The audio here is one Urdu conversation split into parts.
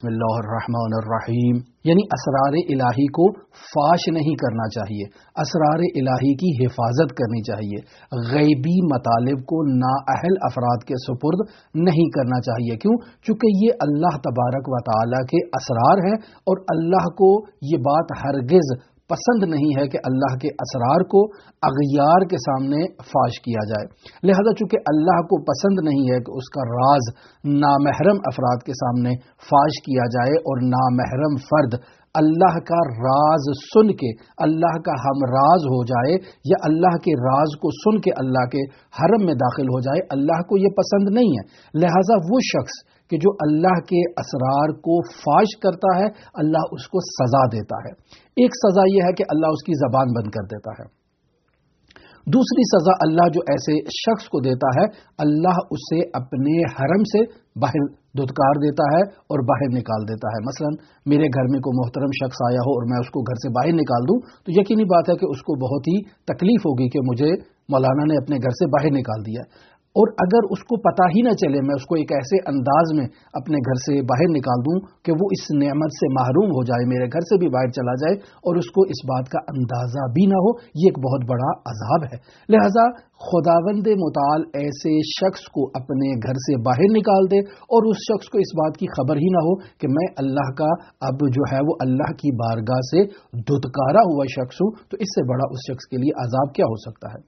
بسم اللہ الرحمن الرحیم، یعنی اسرار الہی کو فاش نہیں کرنا چاہیے، اسرار الہی کی حفاظت کرنی چاہیے، غیبی مطالب کو نااہل افراد کے سپرد نہیں کرنا چاہیے۔ کیوں؟ چونکہ یہ اللہ تبارک و تعالیٰ کے اسرار ہیں اور اللہ کو یہ بات ہرگز پسند نہیں ہے کہ اللہ کے اسرار کو اغیار کے سامنے فاش کیا جائے۔ لہذا چونکہ اللہ کو پسند نہیں ہے کہ اس کا راز نامحرم افراد کے سامنے فاش کیا جائے اور نامحرم فرد اللہ کا راز سن کے اللہ کا ہم راز ہو جائے یا اللہ کے راز کو سن کے اللہ کے حرم میں داخل ہو جائے، اللہ کو یہ پسند نہیں ہے۔ لہذا وہ شخص کہ جو اللہ کے اسرار کو فاش کرتا ہے، اللہ اس کو سزا دیتا ہے۔ ایک سزا یہ ہے کہ اللہ اس کی زبان بند کر دیتا ہے۔ دوسری سزا اللہ جو ایسے شخص کو دیتا ہے، اللہ اسے اپنے حرم سے باہر دھتکار دیتا ہے اور باہر نکال دیتا ہے۔ مثلا میرے گھر میں کوئی محترم شخص آیا ہو اور میں اس کو گھر سے باہر نکال دوں تو یقینی بات ہے کہ اس کو بہت ہی تکلیف ہوگی کہ مجھے مولانا نے اپنے گھر سے باہر نکال دیا، اور اگر اس کو پتہ ہی نہ چلے، میں اس کو ایک ایسے انداز میں اپنے گھر سے باہر نکال دوں کہ وہ اس نعمت سے محروم ہو جائے، میرے گھر سے بھی باہر چلا جائے اور اس کو اس بات کا اندازہ بھی نہ ہو، یہ ایک بہت بڑا عذاب ہے۔ لہذا خداوند متعال ایسے شخص کو اپنے گھر سے باہر نکال دے اور اس شخص کو اس بات کی خبر ہی نہ ہو کہ میں اللہ کا اب جو ہے وہ اللہ کی بارگاہ سے دھتکارا ہوا شخص ہوں، تو اس سے بڑا اس شخص کے لیے عذاب کیا ہو سکتا ہے۔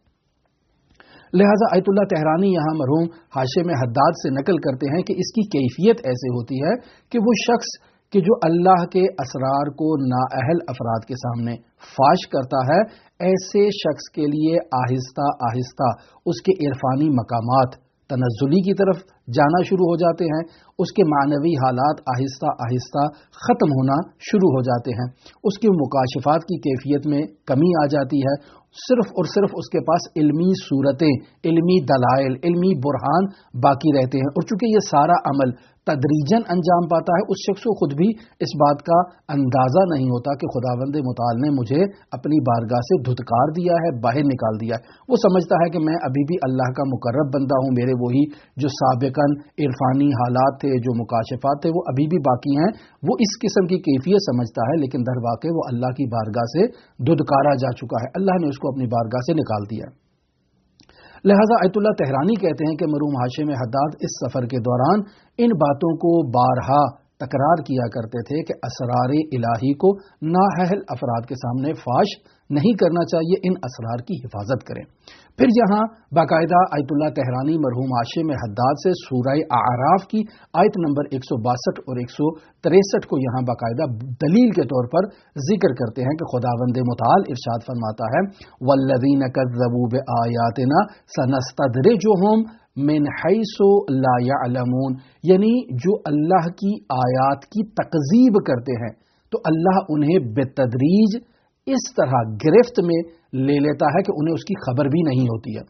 لہذا آیت اللہ تہرانی یہاں مرحوم حاشم حداد سے نقل کرتے ہیں کہ اس کی کیفیت ایسے ہوتی ہے کہ وہ شخص کہ جو اللہ کے اسرار کو نااہل افراد کے سامنے فاش کرتا ہے، ایسے شخص کے لیے آہستہ آہستہ اس کے عرفانی مقامات تنزلی کی طرف جانا شروع ہو جاتے ہیں، اس کے معنوی حالات آہستہ آہستہ ختم ہونا شروع ہو جاتے ہیں، اس کے مکاشفات کی کیفیت میں کمی آ جاتی ہے، صرف اور صرف اس کے پاس علمی صورتیں، علمی دلائل، علمی برہان باقی رہتے ہیں، اور چونکہ یہ سارا عمل تدریجاً انجام پاتا ہے، اس شخص کو خود بھی اس بات کا اندازہ نہیں ہوتا کہ خداوند متعال نے مجھے اپنی بارگاہ سے دھتکار دیا ہے، باہر نکال دیا ہے۔ وہ سمجھتا ہے کہ میں ابھی بھی اللہ کا مقرب بندہ ہوں، میرے وہی جو سابقاً عرفانی حالات تھے، جو مکاشفات تھے، وہ ابھی بھی باقی ہیں۔ وہ اس قسم کی کیفیت سمجھتا ہے، لیکن در واقع وہ اللہ کی بارگاہ سے دھتکارا جا چکا ہے، اللہ نے اس کو اپنی بارگاہ سے نکال دیا ہے۔ لہذا آیت اللہ تہرانی کہتے ہیں کہ مرحوم حاشم حداد اس سفر کے دوران ان باتوں کو بارہا تکرار کیا کرتے تھے کہ اسرار الہی کو نااہل افراد کے سامنے فاش نہیں کرنا چاہیے، ان اسرار کی حفاظت کریں۔ پھر یہاں باقاعدہ آیت اللہ تہرانی مرحوم حاشم حداد سے سورہ اعراف کی آیت نمبر 162 اور 163 کو یہاں باقاعدہ دلیل کے طور پر ذکر کرتے ہیں کہ خداوند متعال ارشاد فرماتا ہے والذین کذبوا بآیاتنا سنستدرجهم من حیث لا یعلمون، یعنی جو اللہ کی آیات کی تکذیب کرتے ہیں تو اللہ انہیں بالتدریج اس طرح گرفت میں لے لیتا ہے کہ انہیں اس کی خبر بھی نہیں ہوتی ہے۔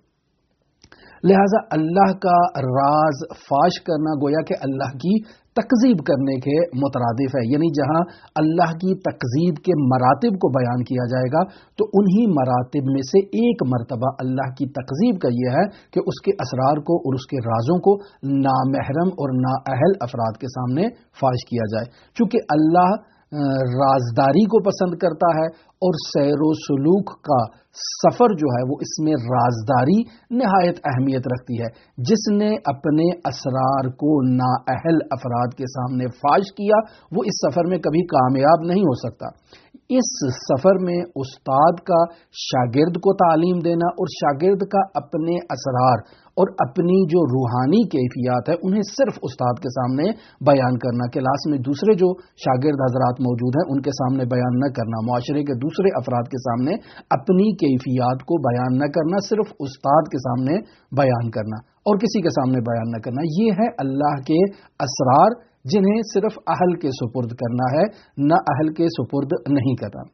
لہذا اللہ کا راز فاش کرنا گویا کہ اللہ کی تکذیب کرنے کے مترادف ہے، یعنی جہاں اللہ کی تکذیب کے مراتب کو بیان کیا جائے گا تو انہی مراتب میں سے ایک مرتبہ اللہ کی تکذیب کا یہ ہے کہ اس کے اسرار کو اور اس کے رازوں کو نامحرم اور نااہل افراد کے سامنے فاش کیا جائے۔ چونکہ اللہ رازداری کو پسند کرتا ہے اور سیر و سلوک کا سفر جو ہے وہ اس میں رازداری نہایت اہمیت رکھتی ہے۔ جس نے اپنے اسرار کو نااہل افراد کے سامنے فاش کیا وہ اس سفر میں کبھی کامیاب نہیں ہو سکتا۔ اس سفر میں استاد کا شاگرد کو تعلیم دینا اور شاگرد کا اپنے اسرار اور اپنی جو روحانی کیفیات ہے انہیں صرف استاد کے سامنے بیان کرنا، کلاس میں دوسرے جو شاگرد حضرات موجود ہیں ان کے سامنے بیان نہ کرنا، معاشرے کے دوسرے افراد کے سامنے اپنی کیفیات کو بیان نہ کرنا، صرف استاد کے سامنے بیان کرنا اور کسی کے سامنے بیان نہ کرنا، یہ ہے اللہ کے اسرار جنہیں صرف اہل کے سپرد کرنا ہے، نہ اہل کے سپرد نہیں کرنا۔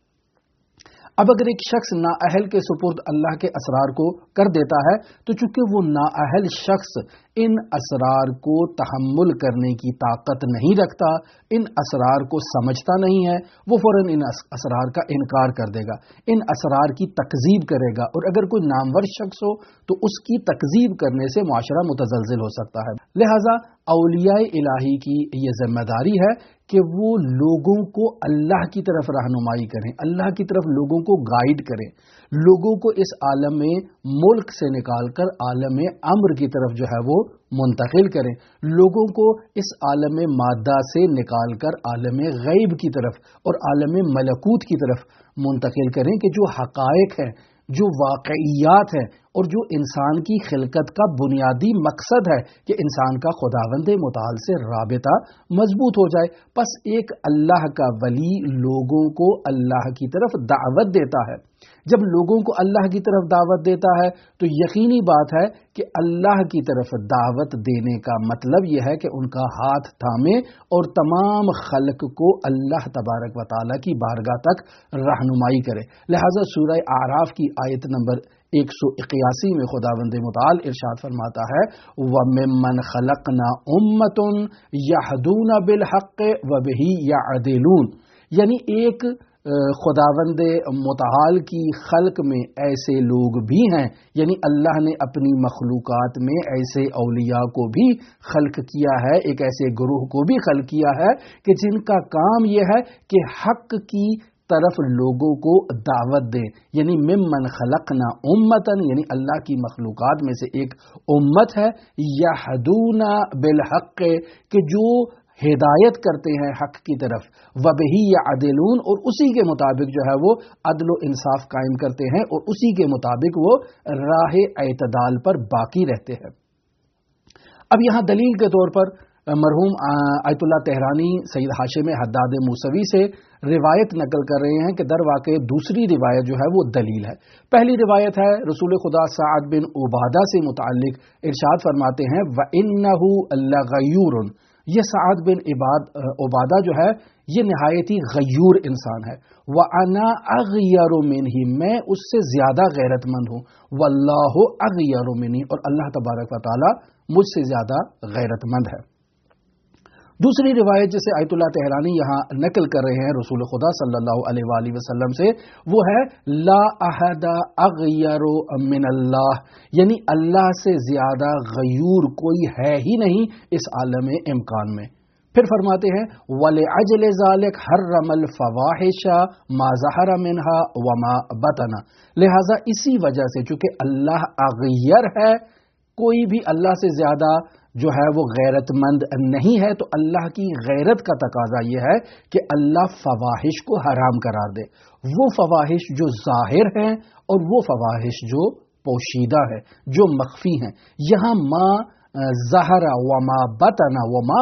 اب اگر ایک شخص نااہل کے سپرد اللہ کے اسرار کو کر دیتا ہے تو چونکہ وہ نااہل شخص ان اسرار کو تحمل کرنے کی طاقت نہیں رکھتا، ان اسرار کو سمجھتا نہیں ہے، وہ فوراً ان اسرار کا انکار کر دے گا، ان اسرار کی تکذیب کرے گا، اور اگر کوئی نامور شخص ہو تو اس کی تکذیب کرنے سے معاشرہ متزلزل ہو سکتا ہے۔ لہٰذا اولیاء الہی کی یہ ذمہ داری ہے کہ وہ لوگوں کو اللہ کی طرف رہنمائی کریں، اللہ کی طرف لوگوں کو گائیڈ کریں، لوگوں کو اس عالم ملک سے نکال کر عالم امر کی طرف جو ہے وہ منتقل کریں، لوگوں کو اس عالم مادہ سے نکال کر عالم غیب کی طرف اور عالم ملکوت کی طرف منتقل کریں کہ جو حقائق ہیں، جو واقعیات ہیں، اور جو انسان کی خلقت کا بنیادی مقصد ہے کہ انسان کا خداوند متعال سے رابطہ مضبوط ہو جائے۔ پس ایک اللہ کا ولی لوگوں کو اللہ کی طرف دعوت دیتا ہے۔ جب لوگوں کو اللہ کی طرف دعوت دیتا ہے تو یقینی بات ہے کہ اللہ کی طرف دعوت دینے کا مطلب یہ ہے کہ ان کا ہاتھ تھامے اور تمام خلق کو اللہ تبارک و تعالیٰ کی بارگاہ تک رہنمائی کرے۔ لہٰذا سورہ اعراف کی آیت نمبر 181 میں خداوند متعال ارشاد فرماتا ہے وَمِمَّنْ خَلَقْنَا أُمَّةٌ يَهْدُونَ بِالْحَقِّ وَبِهِ يَعْدِلُونَ، یعنی ایک خداوند متعال کی خلق میں ایسے لوگ بھی ہیں، یعنی اللہ نے اپنی مخلوقات میں ایسے اولیاء کو بھی خلق کیا ہے، ایک ایسے گروہ کو بھی خلق کیا ہے کہ جن کا کام یہ ہے کہ حق کی طرف لوگوں کو دعوت دیں، یعنی ممن خلقنا امتن، یعنی اللہ کی مخلوقات میں سے ایک امت ہے، یہدون بالحق، کہ جو ہدایت کرتے ہیں حق کی طرف، وبہی یعدلون، اور اسی کے مطابق جو ہے وہ عدل و انصاف قائم کرتے ہیں اور اسی کے مطابق وہ راہ اعتدال پر باقی رہتے ہیں۔ اب یہاں دلیل کے طور پر مرحوم آیت اللہ تہرانی سید ہاشم حداد موسوی سے روایت نقل کر رہے ہیں کہ در واقع دوسری روایت جو ہے وہ دلیل ہے۔ پہلی روایت ہے رسول خدا سعد بن عبادہ سے متعلق، ارشاد فرماتے ہیں وَإِنَّهُ لَغَيُّورٌ، یہ سعد بن عبادہ جو ہے یہ نہایت ہی غیور انسان ہے، وَأَنَا أَغْيَرُ مِنْهِ، میں اس سے زیادہ غیرت مند ہوں، وَاللَّهُ أَغْيَرُ مِنِّي، اور اللہ تبارک و تعالی مجھ سے زیادہ غیرت مند ہے۔ دوسری روایت جسے آیت اللہ تہرانی یہاں نقل کر رہے ہیں رسول خدا صلی اللہ علیہ وآلہ وسلم سے، وہ ہے لا احد اغیر من اللہ، یعنی اللہ سے زیادہ غیور کوئی ہے ہی نہیں اس عالم امکان میں۔ پھر فرماتے ہیں وَلِعَجْلِ ذَلِكَ حَرَّمَ الْفَوَاحِشَ مَا ظَهَرَ مِنْهَا وَمَا بَطَنَ، لہٰذا اسی وجہ سے چونکہ اللہ اغیر ہے، کوئی بھی اللہ سے زیادہ جو ہے وہ غیرت مند نہیں ہے، تو اللہ کی غیرت کا تقاضا یہ ہے کہ اللہ فواحش کو حرام قرار دے، وہ فواحش جو ظاہر ہیں اور وہ فواحش جو پوشیدہ ہے، جو مخفی ہیں۔ یہاں ما ظہر وما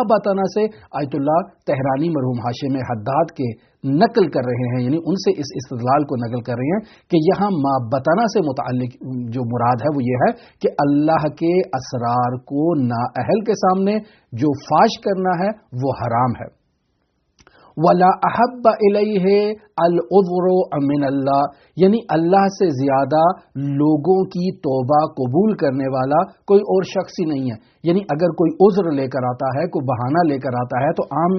بطن سے آیت اللہ تہرانی مرحوم ہاشم حداد کے نقل کر رہے ہیں، یعنی ان سے اس استدلال کو نقل کر رہے ہیں کہ یہاں ما بطن سے متعلق جو مراد ہے وہ یہ ہے کہ اللہ کے اسرار کو نااہل کے سامنے جو فاش کرنا ہے وہ حرام ہے۔ وَلَا أَحَبَّ إِلَيْهِ الْعُذْرُ مِنَ اللَّهِ، یعنی اللہ سے زیادہ لوگوں کی توبہ قبول کرنے والا کوئی اور شخص ہی نہیں ہے۔ یعنی اگر کوئی عذر لے کر آتا ہے، کوئی بہانہ لے کر آتا ہے، تو عام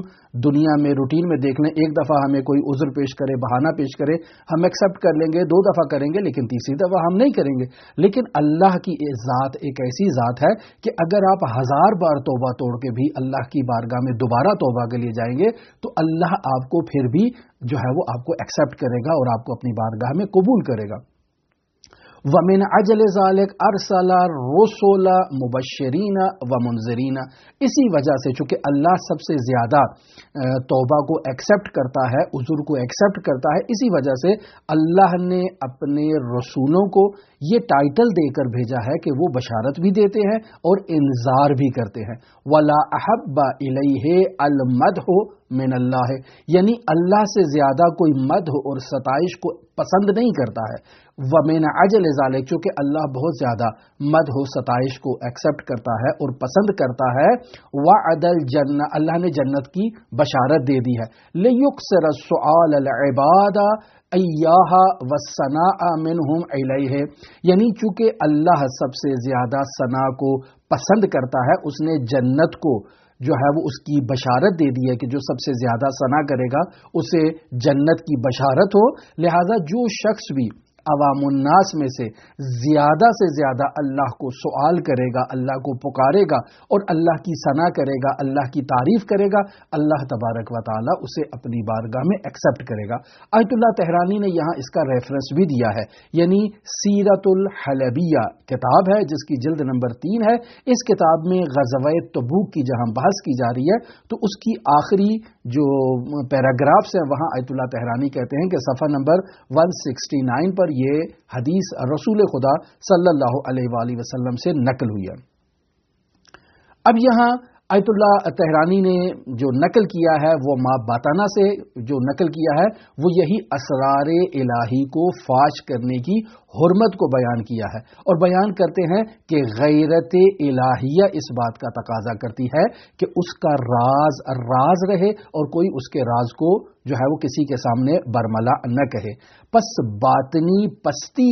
دنیا میں روٹین میں دیکھ لیں، ایک دفعہ ہمیں کوئی عذر پیش کرے، بہانہ پیش کرے، ہم ایکسیپٹ کر لیں گے، 2 دفعہ کریں گے، لیکن تیسری دفعہ ہم نہیں کریں گے۔ لیکن اللہ کی ذات ایک ایسی ذات ہے کہ اگر آپ 1000 بار توبہ توڑ کے بھی اللہ کی بارگاہ میں دوبارہ توبہ کے لیے جائیں گے تو اللہ آپ کو پھر بھی جو ہے وہ آپ کو ایکسیپٹ کرے گا اور آپ کو اپنی بارگاہ میں قبول کرے گا۔ وَمِنْ عَجْلِ ذَلِكَ أَرْسَلَ الرُّسُلَ مُبَشِّرِينَ وَمُنذِرِينَ، اسی وجہ سے چونکہ اللہ سب سے زیادہ توبہ کو ایکسیپٹ کرتا ہے، عذر کو ایکسیپٹ کرتا ہے، اسی وجہ سے اللہ نے اپنے رسولوں کو یہ ٹائٹل دے کر بھیجا ہے کہ وہ بشارت بھی دیتے ہیں اور انذار بھی کرتے ہیں۔ وَلَا أَحَبَّ إِلَيْهِ الْمَدْحُ من اللہ، یعنی اللہ سے زیادہ کوئی مدح اور ستائش کو پسند نہیں کرتا ہے۔ وَمِنْ عَجْلِ ذَلِكَ، چونکہ اللہ بہت زیادہ مدح و ستائش کو ایکسیپٹ کرتا ہے اور پسند کرتا ہے، وَعَدَ الْجَنَّةَ، اللہ نے جنت کی بشارت دے دی ہے، لِيُكْثِرَ السُّؤَالَ الْعِبَادَ إِيَّاهَا وَالثَّنَاءَ مِنْهُمْ إِلَيْهِ، یعنی چونکہ اللہ سب سے زیادہ ثنا کو پسند کرتا ہے، اس نے جنت کو جو ہے وہ اس کی بشارت دے دی ہے کہ جو سب سے زیادہ ثنا کرے گا اسے جنت کی بشارت ہو. لہذا جو شخص بھی عوام الناس میں سے زیادہ اللہ کو سوال کرے گا، اللہ کو پکارے گا اور اللہ کی ثنا کرے گا، اللہ کی تعریف کرے گا، اللہ تبارک و تعالی اسے اپنی بارگاہ میں ایکسپٹ کرے گا. آیت اللہ طحرانی نے یہاں اس کا ریفرنس بھی دیا ہے، یعنی سیرت الحلبیہ کتاب ہے جس کی جلد نمبر 3 ہے. اس کتاب میں غزوہ تبوک کی جہاں بحث کی جا رہی ہے تو اس کی آخری جو پیراگرافس ہیں وہاں آیت اللہ طحرانی کہتے ہیں کہ صفحہ نمبر 169 پر یہ حدیث رسول خدا صلی اللہ علیہ وآلہ وسلم سے نقل ہوئی ہے. اب یہاں آیت اللہ طحرانی نے جو نقل کیا ہے وہ ماں باتانہ سے جو نقل کیا ہے وہ یہی اسرار الہی کو فاش کرنے کی حرمت کو بیان کیا ہے، اور بیان کرتے ہیں کہ غیرت الہیہ اس بات کا تقاضا کرتی ہے کہ اس کا راز رہے اور کوئی اس کے راز کو جو ہے وہ کسی کے سامنے برملا نہ کہے. پس باطنی پستی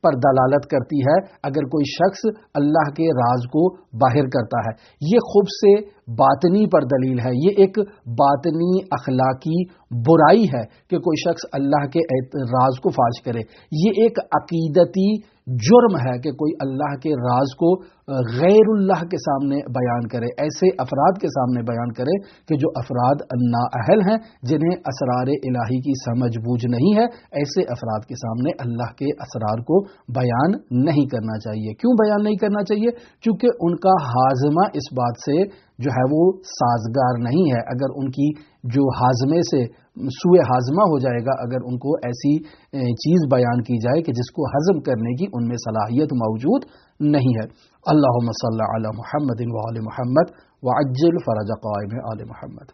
پر دلالت کرتی ہے اگر کوئی شخص اللہ کے راز کو باہر کرتا ہے. یہ خود سے باطنی پر دلیل ہے، یہ ایک باطنی اخلاقی برائی ہے کہ کوئی شخص اللہ کے راز کو فاش کرے. یہ ایک عقیدتی جرم ہے کہ کوئی اللہ کے راز کو غیر اللہ کے سامنے بیان کرے، ایسے افراد کے سامنے بیان کرے کہ جو افراد نااہل ہیں، جنہیں اسرار الہی کی سمجھ بوجھ نہیں ہے. ایسے افراد کے سامنے اللہ کے اسرار کو بیان نہیں کرنا چاہیے. کیوں بیان نہیں کرنا چاہیے؟ چونکہ ان کا ہاضمہ اس بات سے جو ہے وہ سازگار نہیں ہے. اگر ان کی جو ہاضمے سے سوء ہاضمہ ہو جائے گا، اگر ان کو ایسی چیز بیان کی جائے کہ جس کو ہضم کرنے کی ان میں صلاحیت موجود نہیں ہے. اللہم صلی علی محمد و آل محمد وعجل فرج قائم آل محمد.